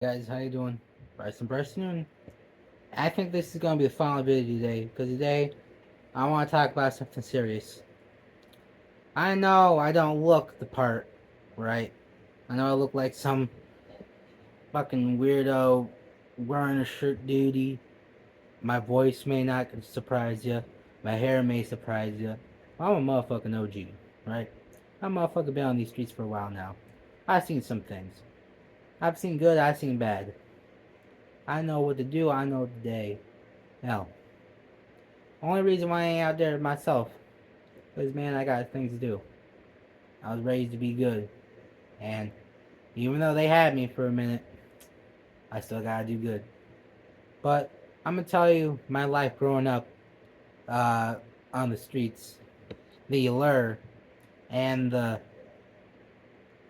Guys, how you doing? Bryston. I think this is gonna be the final video today because today I want to talk about something serious. I know I don't look the part, right? I know I look like some fucking weirdo wearing a shirt duty. My voice may not surprise you. My hair may surprise you. I'm a motherfucking OG, right? I'm a motherfucker been on these streets for a while now. I've seen some things. I've seen good. I've seen bad. I know what to do. I know what to day. Hell, only reason why I ain't out there myself is, man, I got things to do. I was raised to be good, and even though they had me for a minute, I still gotta do good. But I'm gonna tell you my life growing up uh, on the streets, the allure and the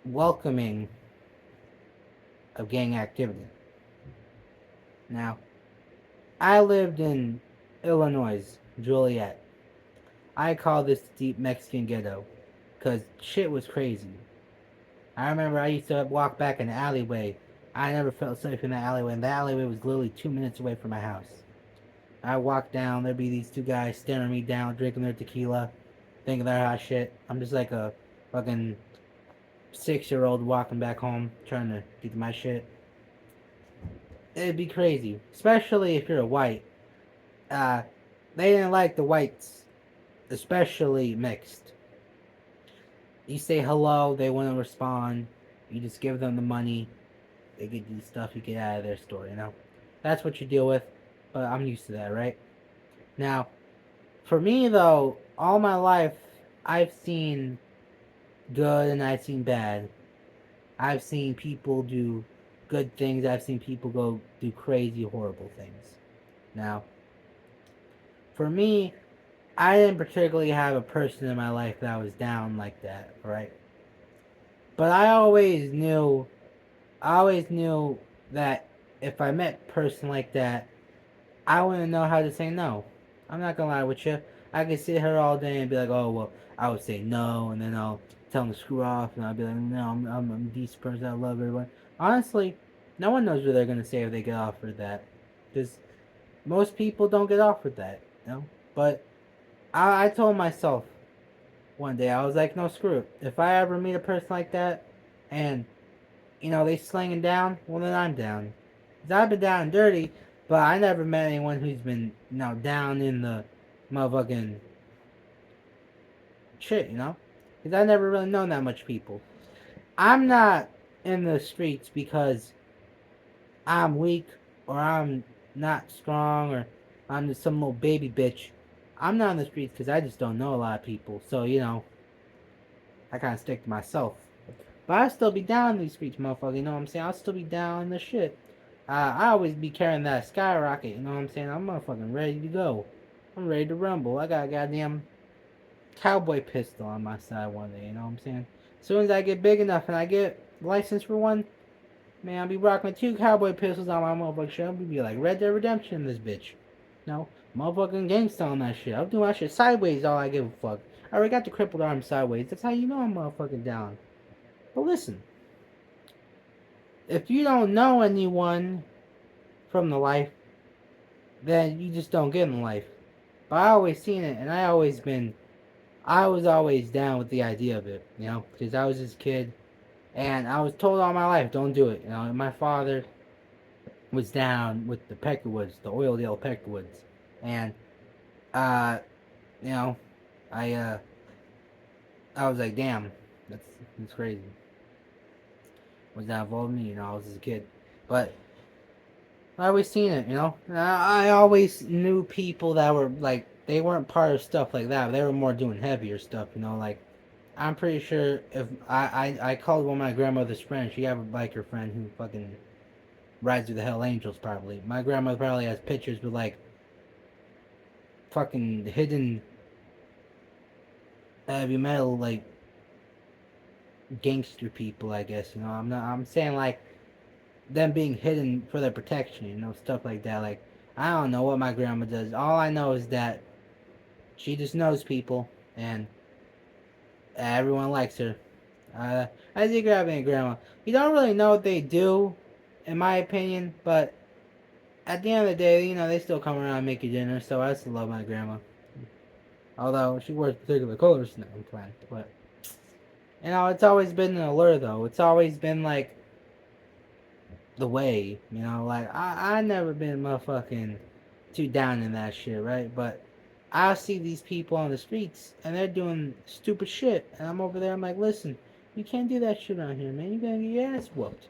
welcoming of gang activity. Now, I lived in Illinois, Joliet. I call this the deep Mexican ghetto, cause shit was crazy. I remember I used to walk back in the alleyway. I never felt safe in the alleyway, and the alleyway was literally 2 minutes away from my house. I walk down, there'd be these two guys staring me down, drinking their tequila, thinking they're hot shit. I'm just like a fucking 6-year-old walking back home, trying to get to my shit. It'd be crazy, especially if you're a white. Uh, they didn't like the whites, especially mixed. You say hello, they wouldn't respond. You just give them the money, they get you stuff you get out of their store, you know? That's what you deal with, but I'm used to that, right? Now, for me though, all my life, I've seen good and I've seen bad. I've seen people do good things, I've seen people go do crazy, horrible things. Now, for me, I didn't particularly have a person in my life that was down like that, right? But I always knew that if I met a person like that, I wouldn't know how to say no. I'm not gonna lie with you. I could sit here all day and be like, oh well, I would say no, and then I'll tell them to screw off, and I'll be like, no, I'm a decent person. I love everyone. Honestly, no one knows what they're gonna say if they get offered that, because most people don't get offered that, you know. But I told myself one day, I was like, no, screw it. If I ever meet a person like that, and they slinging down, well then I'm down. Cause I've been down and dirty, but I never met anyone who's been, down in the motherfucking shit, you know? Cause I never really known that much people. I'm not in the streets because I'm weak or I'm not strong or I'm just some little baby bitch. I'm not in the streets because I just don't know a lot of people. So, I kind of stick to myself. But I still be down in these streets, motherfucker. You know what I'm saying? I'll still be down in the shit. I always be carrying that skyrocket. You know what I'm saying? I'm motherfucking ready to go. I'm ready to rumble. I got a goddamn cowboy pistol on my side one day. You know what I'm saying? As soon as I get big enough and I get license for one, man, I'll be rocking two cowboy pistols on my motherfucking shit. I'll be like Red Dead Redemption in this bitch. No, motherfucking gangsta on that shit. I'll do my shit sideways. All I give a fuck. I already got the crippled arm sideways. That's how you know I'm motherfucking down. But listen, if you don't know anyone from the life, then you just don't get in life. But I always seen it, and I was always down with the idea of it, because I was this kid, and I was told all my life, don't do it, And my father was down with the Peckerwoods, the Oildale Peckerwoods, and uh, you know, I uh, I was like, damn, that's crazy. Was that involved me? I was just a kid, but I always seen it, I always knew people that were like they weren't part of stuff like that. They were more doing heavier stuff, Like I'm pretty sure if I called one of my grandmother's friends, she have a biker friend who fucking rides with the Hell Angels. Probably my grandmother probably has pictures with like fucking hidden heavy metal like gangster people. I guess I'm not. I'm saying like them being hidden for their protection. Stuff like that. Like I don't know what my grandma does. All I know is that she just knows people, and everyone likes her. I think having a grandma, you don't really know what they do in my opinion. But at the end of the day, they still come around and make you dinner. So I still love my grandma. Although she wears particular colors now, I'm playing. But it's always been an allure though. It's always been like the way, like I never been motherfucking too down in that shit, right? But I see these people on the streets and they're doing stupid shit, and I'm over there. I'm like, listen, you can't do that shit around here, man. You're gonna get your ass whooped,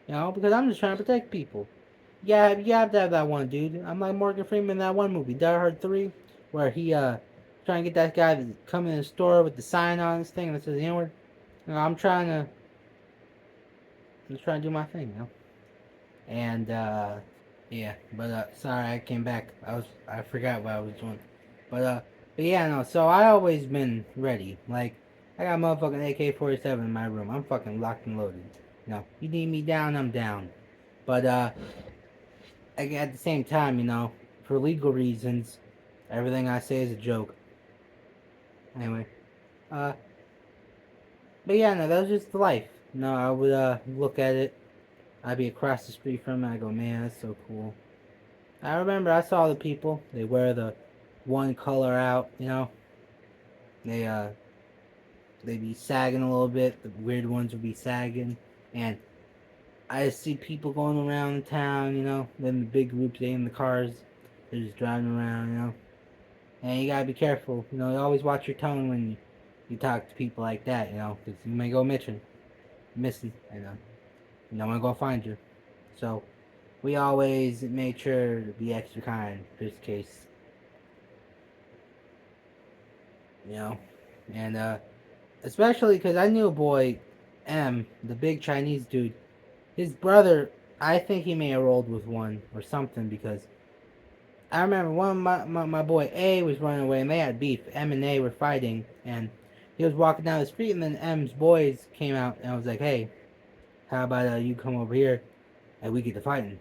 because I'm just trying to protect people. Yeah, you have to have that one, dude. I'm like Morgan Freeman in that one movie, Die Hard 3, where he trying to get that guy to come in the store with the sign on his thing that says the N-word. I'm trying to do my thing, And yeah, but sorry I came back. I forgot what I was doing. But yeah, no. So I always been ready. Like I got motherfucking AK-47 in my room. I'm fucking locked and loaded. You need me down, I'm down. But at the same time, for legal reasons, everything I say is a joke. Anyway, uh, but yeah, no, that was just the life. I would look at it. I'd be across the street from it. I go, man, that's so cool. I remember I saw the people. They wear the one color out. They they be sagging a little bit. The weird ones would be sagging, and I see people going around town. Then the big groups, they in the cars, they're just driving around. And you gotta be careful. You always watch your tone when you talk to people like that. Because you may go missing, and no one gonna find you. So we always make sure to be extra kind, just in case. And especially because I knew a boy, M, the big Chinese dude. His brother, I think he may have rolled with one or something, because I remember one of my boy A was running away and they had beef. M and A were fighting, and he was walking down the street, and then M's boys came out and I was like, hey, how about you come over here and we get to fighting?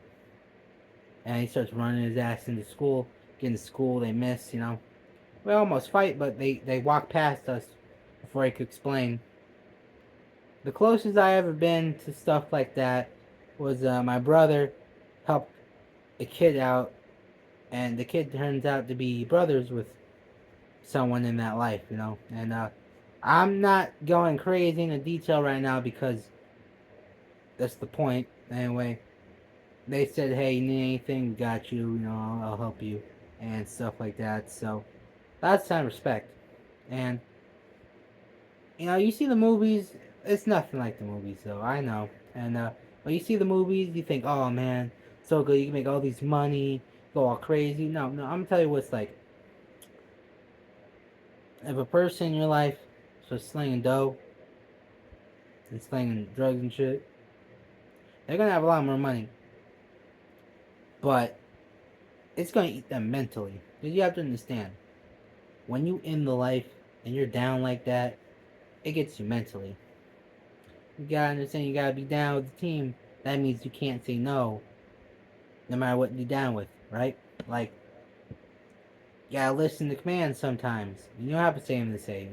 And he starts running his ass into school. Get into school, they miss, We almost fight, but they walk past us before I could explain. The closest I ever been to stuff like that was my brother helped a kid out, and the kid turns out to be brothers with someone in that life, And I'm not going crazy into detail right now because that's the point. Anyway, they said, hey, you need anything, we got you, I'll help you, and stuff like that. So that's kind of respect. And you see the movies, it's nothing like the movies though, I know. And when you see the movies, you think, oh man, so good, you can make all these money, go all crazy. No, I'm gonna tell you what it's like. If a person in your life starts slinging dough and slinging drugs and shit, they're gonna have a lot more money, but it's gonna eat them mentally. Because you have to understand, when you in the life and you're down like that, it gets you mentally. You gotta understand, you gotta be down with the team. That means you can't say no, no matter what you're down with, right? Like, you gotta listen to commands sometimes. You don't have to say them to say,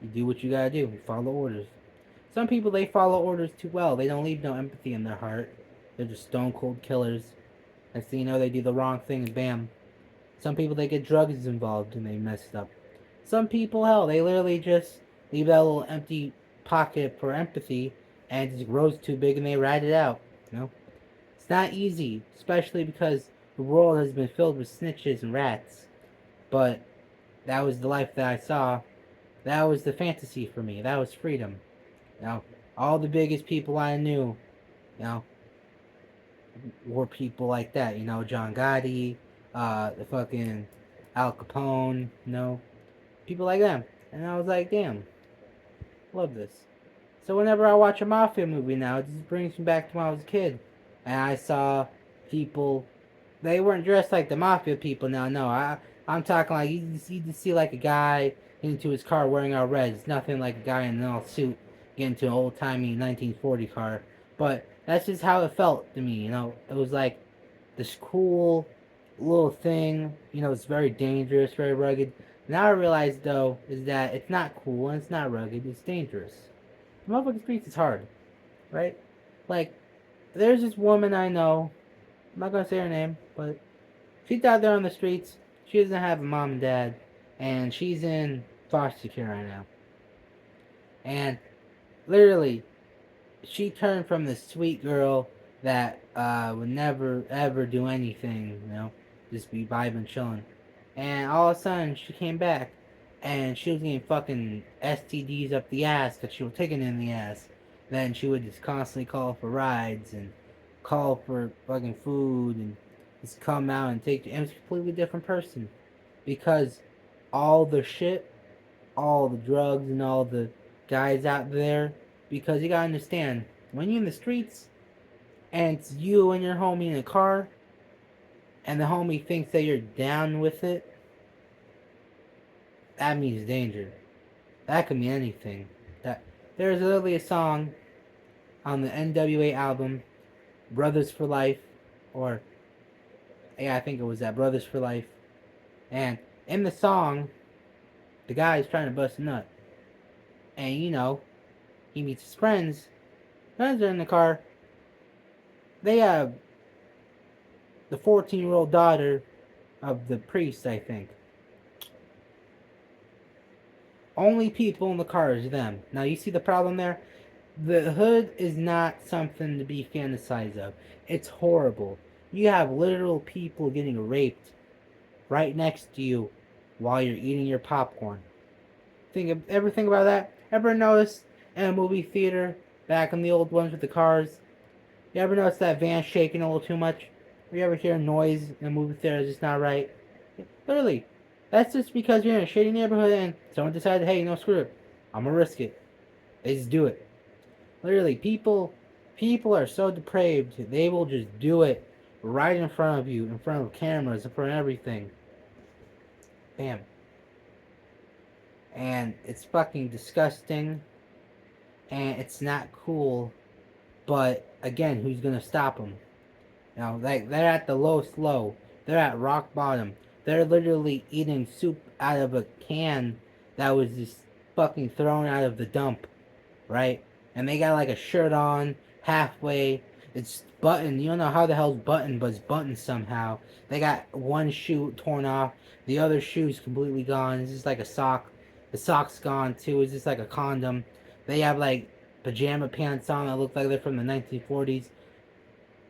You do what you gotta do. You follow orders. Some people, they follow orders too well. They don't leave no empathy in their heart. They're just stone cold killers. Next thing you know, they do the wrong thing and bam. Some people, they get drugs involved and they mess it up. Some people, hell, they literally just leave that little empty pocket for empathy and it just grows too big and they ride it out. It's not easy, especially because the world has been filled with snitches and rats. But that was the life that I saw. That was the fantasy for me. That was freedom. All the biggest people I knew, were people like that. John Gotti, the fucking Al Capone, people like them. And I was like, damn, love this. So whenever I watch a mafia movie now, it just brings me back to when I was a kid. And I saw people, they weren't dressed like the mafia people now, no. I'm talking like, you just see like a guy into his car wearing all red. It's nothing like a guy in an all suit getting into an old-timey 1940 car. But that's just how it felt to me, It was like this cool little thing, it's very dangerous, very rugged. Now I realize, though, is that it's not cool and it's not rugged, it's dangerous. The motherfucking streets is hard, right? Like, there's this woman I know. I'm not gonna say her name, but she's out there on the streets. She doesn't have a mom and dad, and she's in foster care right now. And literally, she turned from the sweet girl that would never ever do anything, just be vibing, chilling. And all of a sudden, she came back, and she was getting fucking STDs up the ass because she was taking in the ass. Then she would just constantly call for rides and call for fucking food and just come out and take. And it was a completely different person because all the shit, all the drugs, and all the guys out there. Because you gotta understand, when you're in the streets and it's you and your homie in a car, and the homie thinks that you're down with it, that means danger. That could mean anything. That there's literally a song on the NWA album, Brothers for Life, or yeah, I think it was that Brothers for Life. And in the song, the guy is trying to bust a nut, and he meets his friends. Friends are in the car. They have the 14-year-old daughter of the priest, I think. Only people in the car is them. Now, you see the problem there? The hood is not something to be fantasized of. It's horrible. You have literal people getting raped right next to you while you're eating your popcorn. Ever think about that? Ever notice in a movie theater, back in the old ones with the cars, you ever notice that van shaking a little too much? Or you ever hear a noise in a movie theater that's just not right? Literally, that's just because you're in a shady neighborhood and someone decided, hey, screw it. I'm gonna risk it. They just do it. Literally, people are so depraved, they will just do it right in front of you, in front of cameras, in front of everything. Bam. And it's fucking disgusting, and it's not cool, but again, who's gonna stop them? Like, they're at the lowest low. They're at rock bottom. They're literally eating soup out of a can that was just fucking thrown out of the dump, right? And they got like a shirt on halfway. It's buttoned. You don't know how the hell's buttoned, but it's buttoned somehow. They got one shoe torn off. The other shoe's completely gone. It's just like a sock. The sock's gone too. It's just like a condom. They have like pajama pants on that look like they're from the 1940s.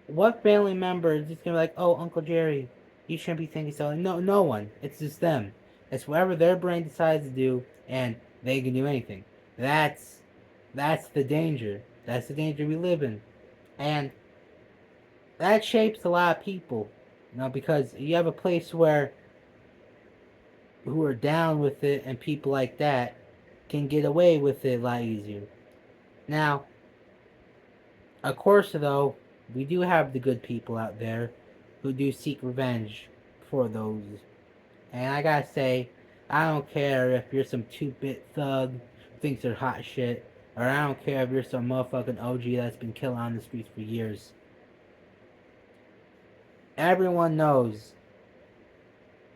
What family member is just gonna be like, oh, Uncle Jerry, you shouldn't be thinking so? No, no one. It's just them. It's whatever their brain decides to do, and they can do anything. That's the danger. That's the danger we live in, and that shapes a lot of people. Because you have a place where who are down with it, and people like that can get away with it a lot easier. Now, of course, though, we do have the good people out there who do seek revenge for those. And I gotta say, I don't care if you're some 2-bit thug who thinks they're hot shit, or I don't care if you're some motherfucking OG that's been killing on the streets for years. Everyone knows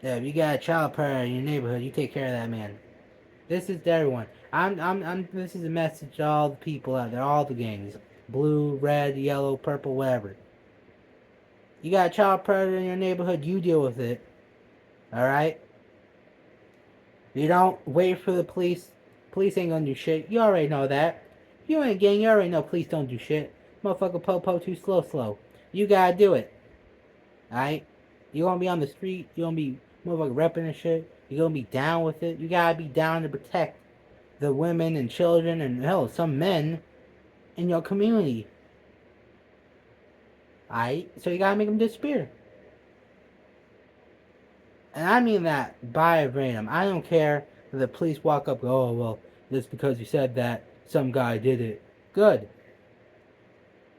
that if you got a child predator in your neighborhood, you take care of that man. This is to everyone. This is a message to all the people out there, all the gangs. Blue, red, yellow, purple, whatever. You got a child predator in your neighborhood, you deal with it. Alright? You don't wait for the police. Police ain't gonna do shit. You already know that. If you ain't a gang, you already know police don't do shit. Motherfucker po too slow. You gotta do it. Alright? You gonna be on the street, you gonna be motherfucker repping and shit. You gonna be down with it. You gotta be down to protect the women and children and hell, some men in your community. Alright? So you gotta make them disappear. And I mean that by random. I don't care if the police walk up and go, oh, well, just because you said that, some guy did it. Good.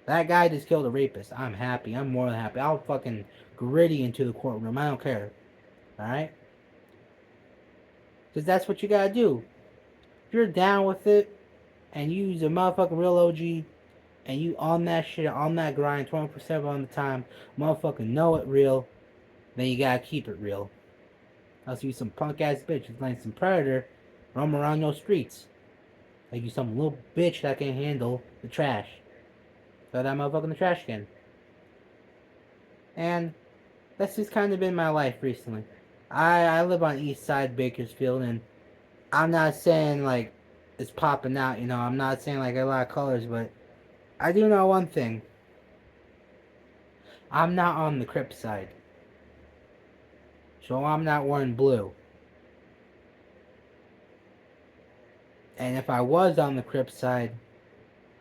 That guy just killed a rapist. I'm happy. I'm more than happy. I'll fucking gritty into the courtroom. I don't care. Alright? Because that's what you gotta do. If you're down with it, and you use a motherfucking real OG, and you on that shit, on that grind 24/7 on the time, motherfucking know it real, then you gotta keep it real. Else you some punk ass bitch who's playing some predator, roam around those streets. Like you some little bitch that can handle the trash. throw that motherfucker in the trash can. And that's just kind of been my life recently. I live on East Side Bakersfield, and I'm not saying like it's popping out, you know. I'm not saying like a lot of colors, but I do know one thing. I'm not on the Crip side, so I'm not wearing blue. And if I was on the Crip side,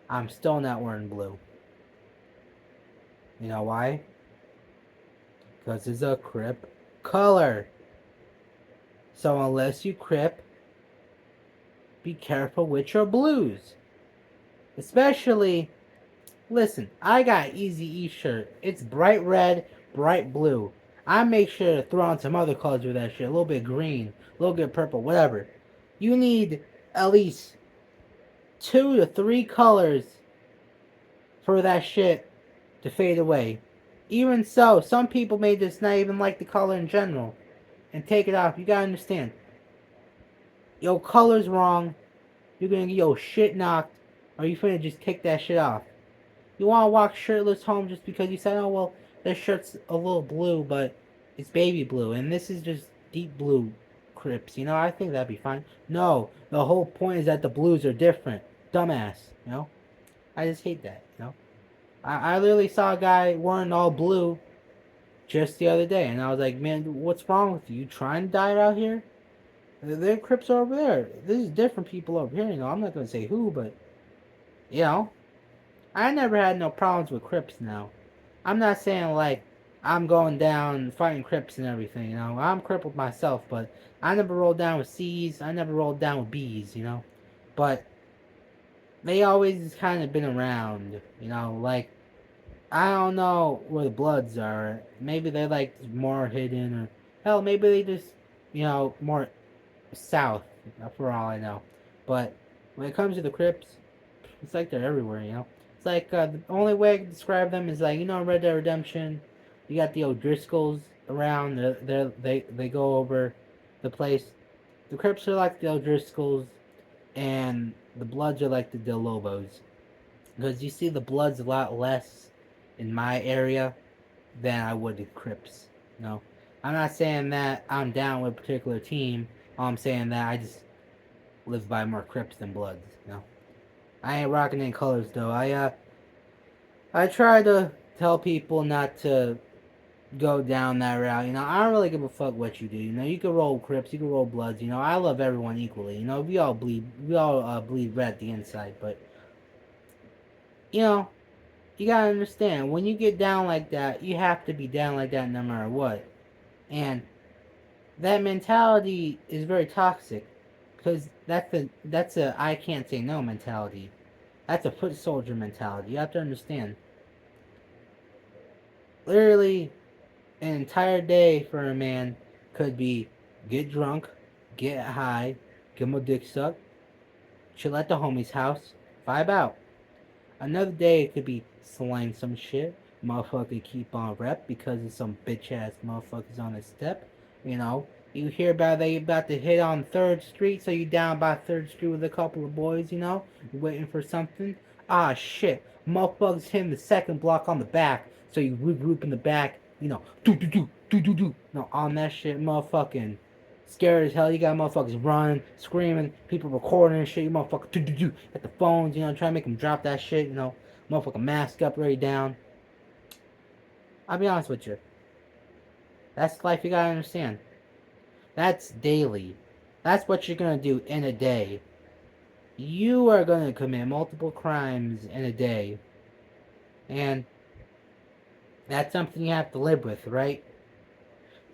I'm still not wearing blue. You know why? Because it's a Crip color. So unless you Crip, be careful with your blues. Especially, listen, I got Easy E shirt. It's bright red, bright blue. I make sure to throw on some other colors with that shit. A little bit green, a little bit purple, whatever. You need at least 2 to 3 colors for that shit to fade away. Even so, some people may just not even like the color in general and take it off. You gotta understand. Your color's wrong. You're gonna get your shit knocked, or you finna just take that shit off. You wanna walk shirtless home just because you said, oh well, this shirt's a little blue, but it's baby blue, and this is just deep blue Crips. You know, I think that'd be fine. No, the whole point is that the blues are different. Dumbass, you know? I just hate that, you know? I literally saw a guy wearing all blue just the other day, and I was like, man, what's wrong with you? You trying to die out here? Their Crips are over there. There's different people over here, you know. I'm not gonna say who, but you know, I never had no problems with Crips now. I'm not saying like I'm going down fighting Crips and everything, you know. I'm crippled myself, but I never rolled down with C's. I never rolled down with B's, you know. But they always kind of been around, you know. Like I don't know where the Bloods are. Maybe they're like more hidden, or hell, maybe they just, you know, more south, for all I know. But when it comes to the Crips, it's like they're everywhere, you know. It's like the only way I can describe them is like, you know, Red Dead Redemption. You got the O'Driscolls around. They go over the place. The Crips are like the O'Driscolls, and the Bloods are like the Del Lobos. Because you see the Bloods a lot less in my area than I would the Crips. You know, I'm not saying that I'm down with a particular team. All I'm saying that I just live by more Crips than Bloods. You know, I ain't rocking any colors though. I try to tell people not to go down that route. You know, I don't really give a fuck what you do. You know, you can roll Crips, you can roll Bloods. You know, I love everyone equally. You know, we all bleed red at the inside. But you know, you gotta understand when you get down like that, you have to be down like that no matter what. And that mentality is very toxic because that's a I can't say no mentality. That's a foot soldier mentality. You have to understand. Literally, an entire day for a man could be get drunk, get high, give him a dick suck, chill at the homie's house, vibe out. Another day it could be slang some shit, motherfucker keep on rep because of some bitch ass motherfuckers on his step. You know, you hear about they about to hit on 3rd Street, so you down by 3rd Street with a couple of boys, you know, waiting for something. Ah shit, motherfuckers hitting the 2nd block on the back, so you regroup in the back, you know, do. No, on that shit, motherfucking scared as hell. You got motherfuckers running, screaming, people recording and shit. You motherfucker do at the phones, you know, trying to make them drop that shit, you know, motherfucker mask up, ready down. I'll be honest with you. That's life you gotta understand. That's daily. That's what you're gonna do in a day. You are gonna commit multiple crimes in a day. And that's something you have to live with, right?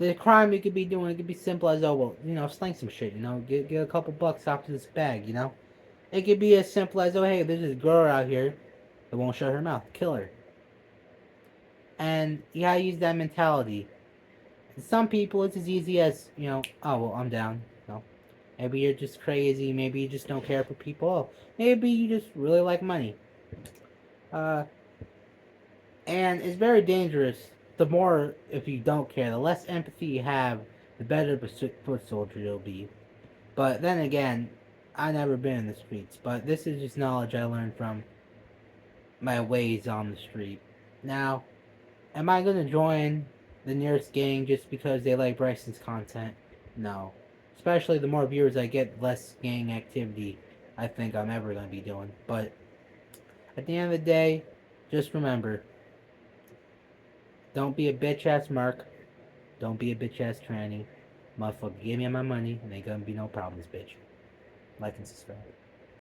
The crime you could be doing, it could be simple as, oh, well, you know, sling some shit, you know, get a couple bucks off of this bag, you know? It could be as simple as, oh, hey, there's this girl out here that won't shut her mouth. Kill her. And you gotta use that mentality. Some people, it's as easy as, you know, oh, well, I'm down. You know, maybe you're just crazy. Maybe you just don't care for people. Oh, maybe you just really like money. And it's very dangerous. The more, if you don't care, the less empathy you have, the better of a foot soldier you'll be. But then again, I've never been in the streets. But this is just knowledge I learned from my ways on the street. Now, am I gonna join the nearest gang just because they like Bryson's content? No. Especially the more viewers I get, less gang activity I think I'm ever gonna be doing. But at the end of the day, just remember, don't be a bitch ass Mark. Don't be a bitch ass tranny. Motherfucker, give me my money and ain't gonna be no problems, bitch. Like and subscribe.